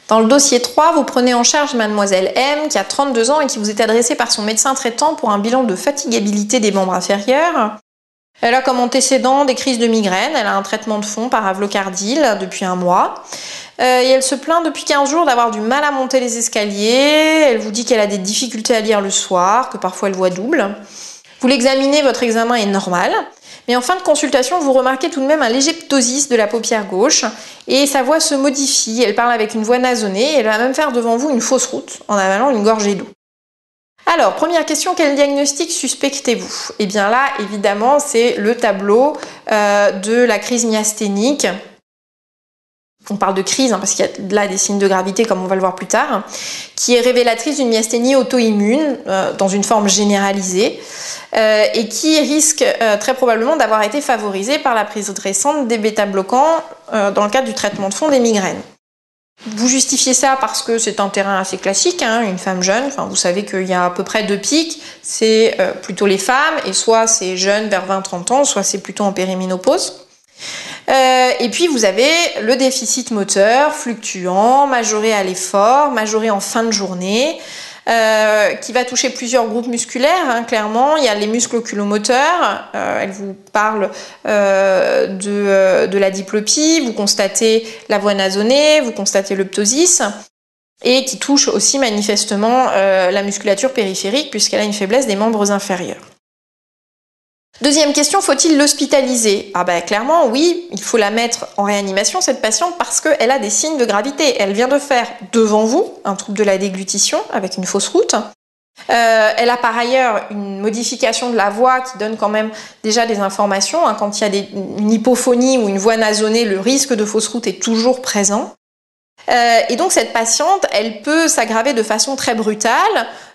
Dans le dossier 3, vous prenez en charge mademoiselle M, qui a 32 ans et qui vous est adressée par son médecin traitant pour un bilan de fatigabilité des membres inférieurs. Elle a comme antécédent des crises de migraine, elle a un traitement de fond par avlocardil depuis 1 mois. Et elle se plaint depuis 15 jours d'avoir du mal à monter les escaliers. Elle vous dit qu'elle a des difficultés à lire le soir, que parfois elle voit double. Vous l'examinez, votre examen est normal. Mais en fin de consultation, vous remarquez tout de même un léger ptosis de la paupière gauche et sa voix se modifie. Elle parle avec une voix nasonnée et elle va même faire devant vous une fausse route en avalant une gorgée d'eau. Alors, première question, quel diagnostic suspectez-vous? Eh bien là, évidemment, c'est le tableau de la crise myasthénique. On parle de crise, parce qu'il y a là des signes de gravité, comme on va le voir plus tard, qui est révélatrice d'une myasthénie auto-immune dans une forme généralisée et qui risque très probablement d'avoir été favorisée par la prise récente des bêta-bloquants dans le cadre du traitement de fond des migraines. Vous justifiez ça parce que c'est un terrain assez classique, une femme jeune, vous savez qu'il y a à peu près 2 pics, c'est plutôt les femmes, et soit c'est jeune vers 20-30 ans, soit c'est plutôt en périménopause. Et puis vous avez le déficit moteur fluctuant, majoré à l'effort, majoré en fin de journée, qui va toucher plusieurs groupes musculaires, clairement. Il y a les muscles oculomoteurs, elle vous parle de la diplopie, vous constatez la voix nasonnée, vous constatez le ptosis, et qui touche aussi manifestement la musculature périphérique puisqu'elle a une faiblesse des membres inférieurs. Deuxième question, faut-il l'hospitaliser? Clairement, oui, il faut la mettre en réanimation, cette patiente, parce qu'elle a des signes de gravité. Elle vient de faire, devant vous, un trouble de la déglutition avec une fausse route. Elle a par ailleurs une modification de la voix qui donne quand même déjà des informations. Quand il y a une hypophonie ou une voix nasonnée, le risque de fausse route est toujours présent. Et donc cette patiente, elle peut s'aggraver de façon très brutale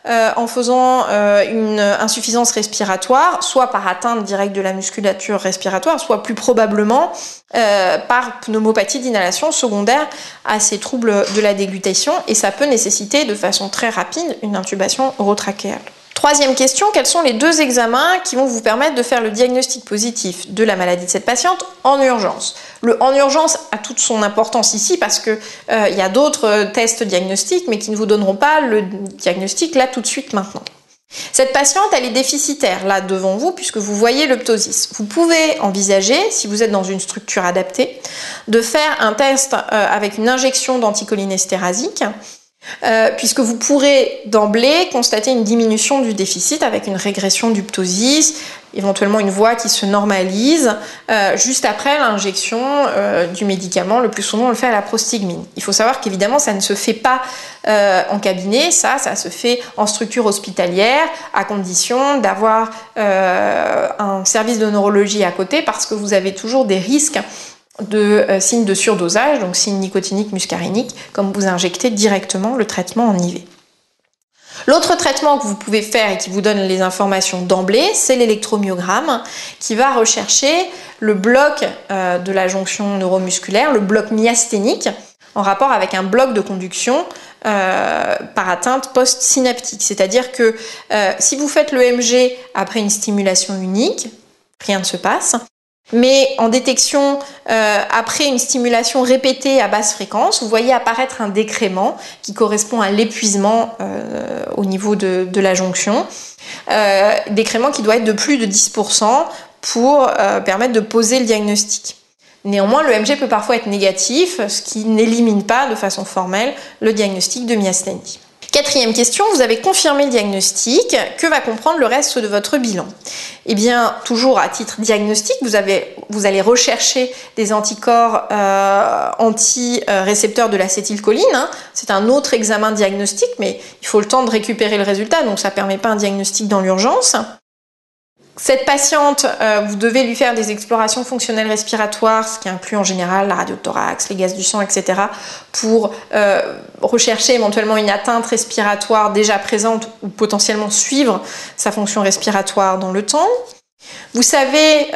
en faisant une insuffisance respiratoire, soit par atteinte directe de la musculature respiratoire, soit plus probablement par pneumopathie d'inhalation secondaire à ces troubles de la déglutition, et ça peut nécessiter de façon très rapide une intubation orotrachéale. Troisième question, quels sont les 2 examens qui vont vous permettre de faire le diagnostic positif de la maladie de cette patiente en urgence? Le en urgence a toute son importance ici parce que y a d'autres tests diagnostiques mais qui ne vous donneront pas le diagnostic là tout de suite maintenant. Cette patiente, elle est déficitaire là devant vous puisque vous voyez le ptosis. Vous pouvez envisager, si vous êtes dans une structure adaptée, de faire un test avec une injection d'anticholinésterasique, puisque vous pourrez d'emblée constater une diminution du déficit avec une régression du ptosis, éventuellement une voix qui se normalise juste après l'injection du médicament. Le plus souvent on le fait à la prostigmine. Il faut savoir qu'évidemment ça ne se fait pas en cabinet, ça se fait en structure hospitalière à condition d'avoir un service de neurologie à côté, parce que vous avez toujours des risques de signes de surdosage, donc signes nicotiniques, muscariniques, comme vous injectez directement le traitement en IV. L'autre traitement que vous pouvez faire et qui vous donne les informations d'emblée, c'est l'électromyogramme, qui va rechercher le bloc de la jonction neuromusculaire, le bloc myasthénique, en rapport avec un bloc de conduction par atteinte post-synaptique. C'est-à-dire que si vous faites l'EMG après une stimulation unique, rien ne se passe. Mais en détection, après une stimulation répétée à basse fréquence, vous voyez apparaître un décrément qui correspond à l'épuisement au niveau de la jonction. Décrément qui doit être de plus de 10% pour permettre de poser le diagnostic. Néanmoins, l'EMG peut parfois être négatif, ce qui n'élimine pas de façon formelle le diagnostic de myasthénie. Quatrième question, vous avez confirmé le diagnostic, que va comprendre le reste de votre bilan? Eh bien, toujours à titre diagnostique, vous allez rechercher des anticorps anti-récepteurs de l'acétylcholine. C'est un autre examen diagnostique, mais il faut le temps de récupérer le résultat, donc ça ne permet pas un diagnostic dans l'urgence. Cette patiente, vous devez lui faire des explorations fonctionnelles respiratoires, ce qui inclut en général la radiothorax, les gaz du sang, etc., pour rechercher éventuellement une atteinte respiratoire déjà présente ou potentiellement suivre sa fonction respiratoire dans le temps. Vous savez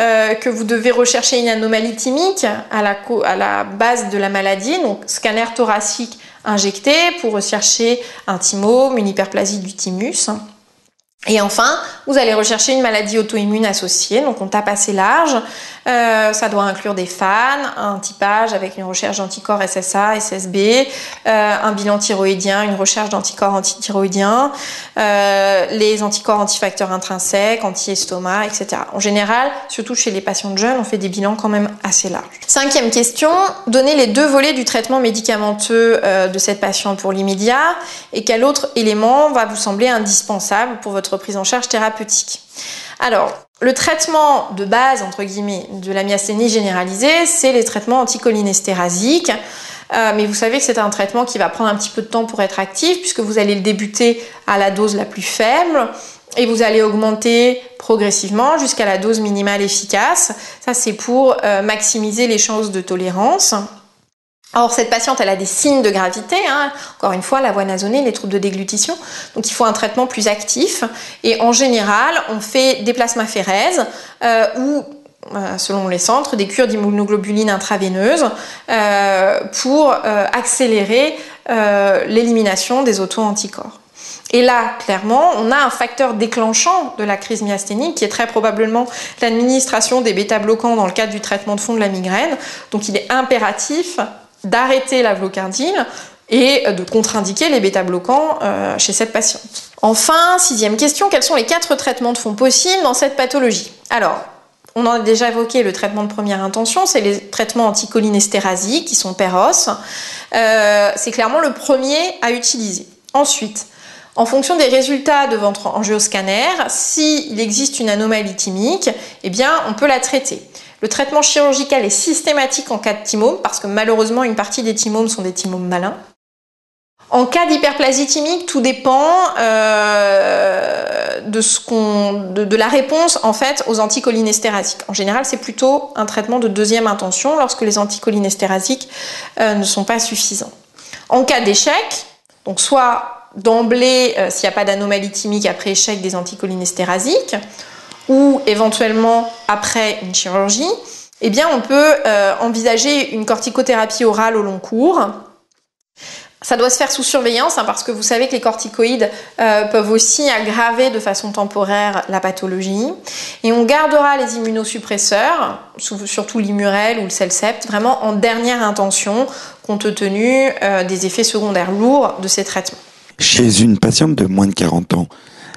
que vous devez rechercher une anomalie thymique à la base de la maladie, donc scanner thoracique injecté pour rechercher un thymome, une hyperplasie du thymus. Et enfin, vous allez rechercher une maladie auto-immune associée, donc on tape assez large. Ça doit inclure des FAN, un typage avec une recherche d'anticorps SSA, SSB, un bilan thyroïdien, une recherche d'anticorps antithyroïdiens, les anticorps antifacteurs intrinsèques, anti-estomac, etc. En général, surtout chez les patients jeunes, on fait des bilans quand même assez larges. 5e question, donnez les 2 volets du traitement médicamenteux de cette patiente pour l'immédiat et quel autre élément va vous sembler indispensable pour votre prise en charge thérapeutique. Alors, le traitement de base, entre guillemets, de la myasthénie généralisée, c'est les traitements anticholinéstérasiques. Mais vous savez que c'est un traitement qui va prendre un petit peu de temps pour être actif, puisque vous allez le débuter à la dose la plus faible, et vous allez augmenter progressivement jusqu'à la dose minimale efficace. Ça, c'est pour maximiser les chances de tolérance. Or, cette patiente, elle a des signes de gravité, encore une fois, la voie nasonée, les troubles de déglutition, donc il faut un traitement plus actif. Et en général, on fait des plasmaphérèses ou, selon les centres, des cures d'immunoglobuline intraveineuse pour accélérer l'élimination des auto-anticorps. Et là, clairement, on a un facteur déclenchant de la crise myasthénique qui est très probablement l'administration des bêta-bloquants dans le cadre du traitement de fond de la migraine. Donc, il est impératif d'arrêter la blocardine et de contre-indiquer les bêta-bloquants chez cette patiente. Enfin, 6e question, quels sont les 4 traitements de fond possibles dans cette pathologie? Alors, on en a déjà évoqué le traitement de première intention, c'est les traitements anticholinéstérasiques qui sont PEROS. C'est clairement le premier à utiliser. Ensuite, en fonction des résultats de votre angioscanner, s'il existe une anomalie thymique, eh bien, on peut la traiter. Le traitement chirurgical est systématique en cas de thymome, parce que malheureusement, une partie des thymomes sont des thymomes malins. En cas d'hyperplasie thymique, tout dépend de la réponse en fait aux anticholinéstérasiques. En général, c'est plutôt un traitement de 2e intention lorsque les anticholinéstérasiques ne sont pas suffisants. En cas d'échec, donc soit d'emblée s'il n'y a pas d'anomalie thymique après échec des anticholinéstérasiques, ou éventuellement après une chirurgie, eh bien on peut envisager une corticothérapie orale au long cours. Ça doit se faire sous surveillance parce que vous savez que les corticoïdes peuvent aussi aggraver de façon temporaire la pathologie. Et on gardera les immunosuppresseurs, surtout l'Immurel ou le Celcept, vraiment en dernière intention, compte tenu des effets secondaires lourds de ces traitements. Chez une patiente de moins de 40 ans,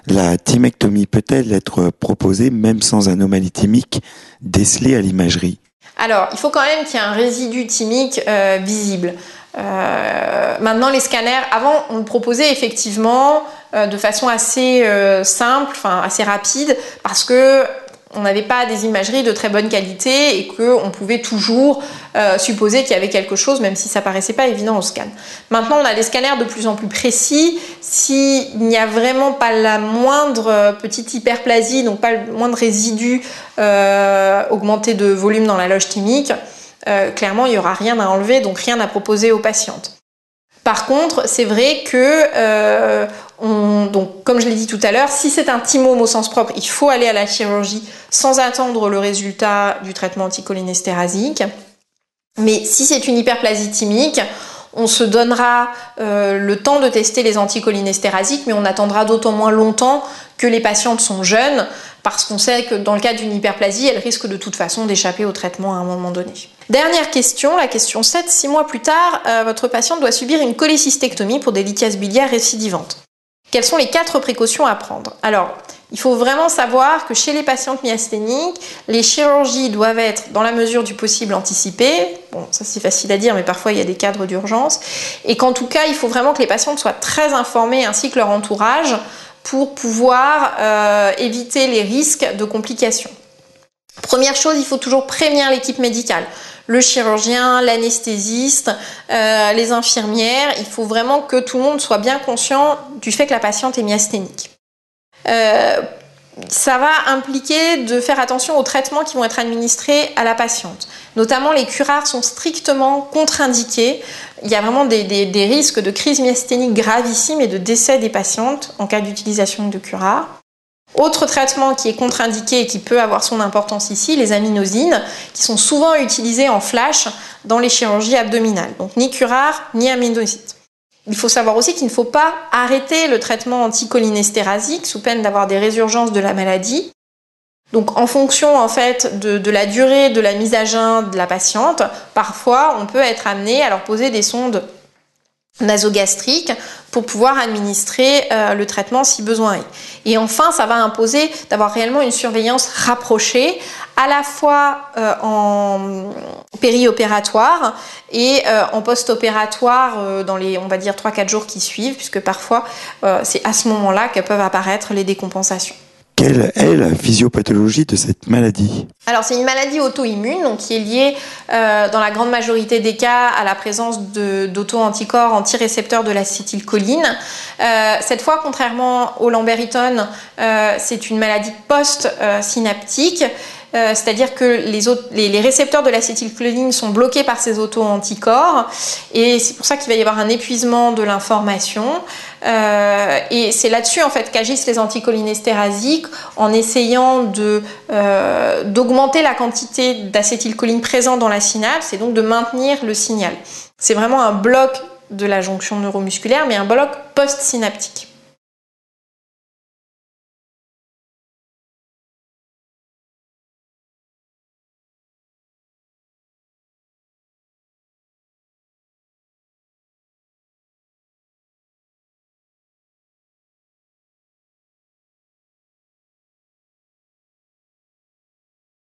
la thymectomie peut-elle être proposée même sans anomalie thymique décelée à l'imagerie? Alors, il faut quand même qu'il y ait un résidu thymique visible. Maintenant, les scanners, avant, on le proposait effectivement de façon assez simple, assez rapide, parce que on n'avait pas des imageries de très bonne qualité et qu'on pouvait toujours supposer qu'il y avait quelque chose, même si ça paraissait pas évident au scan. Maintenant, on a des scanners de plus en plus précis. S'il n'y a vraiment pas la moindre petite hyperplasie, donc pas le moindre résidu augmenté de volume dans la loge thymique, clairement, il n'y aura rien à enlever, donc rien à proposer aux patientes. Par contre, c'est vrai que, donc, comme je l'ai dit tout à l'heure, si c'est un thymome au sens propre, il faut aller à la chirurgie sans attendre le résultat du traitement anticholinéstérasique. Mais si c'est une hyperplasie thymique, on se donnera le temps de tester les anticholinéstérasiques, mais on attendra d'autant moins longtemps que les patientes sont jeunes, parce qu'on sait que dans le cas d'une hyperplasie, elle risque de toute façon d'échapper au traitement à un moment donné. Dernière question, la question 7. 6 mois plus tard, votre patiente doit subir une cholécystectomie pour des lithiases biliaires récidivantes. Quelles sont les 4 précautions à prendre? Alors, il faut vraiment savoir que chez les patientes myasthéniques, les chirurgies doivent être, dans la mesure du possible, anticipées. Bon, ça c'est facile à dire, mais parfois il y a des cadres d'urgence. Et qu'en tout cas, il faut vraiment que les patientes soient très informées, ainsi que leur entourage, pour pouvoir éviter les risques de complications. Première chose, il faut toujours prévenir l'équipe médicale. Le chirurgien, l'anesthésiste, les infirmières. Il faut vraiment que tout le monde soit bien conscient du fait que la patiente est myasthénique. Ça va impliquer de faire attention aux traitements qui vont être administrés à la patiente. Notamment, les curares sont strictement contre-indiqués. Il y a vraiment des risques de crise myasthénique gravissime et de décès des patientes en cas d'utilisation de curares. Autre traitement qui est contre-indiqué et qui peut avoir son importance ici, les aminosines, qui sont souvent utilisées en flash dans les chirurgies abdominales. Donc ni curare, ni aminosine. il faut savoir aussi qu'il ne faut pas arrêter le traitement anticholinésterasique sous peine d'avoir des résurgences de la maladie. Donc en fonction en fait de la durée de la mise à jeun de la patiente, parfois on peut être amené à leur poser des sondes nasogastriques pour pouvoir administrer le traitement si besoin est. Et enfin, ça va imposer d'avoir réellement une surveillance rapprochée, à la fois en périopératoire et en post-opératoire dans les, on va dire, 3-4 jours qui suivent, puisque parfois c'est à ce moment-là que peuvent apparaître les décompensations. Quelle est la physiopathologie de cette maladie? Alors c'est une maladie auto-immune donc, qui est liée dans la grande majorité des cas à la présence d'auto-anticorps antirécepteurs de l'acétylcholine. Cette fois, contrairement au Lambertone, c'est une maladie post-synaptique. C'est-à-dire que les récepteurs de l'acétylcholine sont bloqués par ces auto-anticorps et c'est pour ça qu'il va y avoir un épuisement de l'information et c'est là-dessus en fait qu'agissent les anticholinésterasiques en essayant d'augmenter la quantité d'acétylcholine présente dans la synapse et donc de maintenir le signal. C'est vraiment un bloc de la jonction neuromusculaire mais un bloc post-synaptique.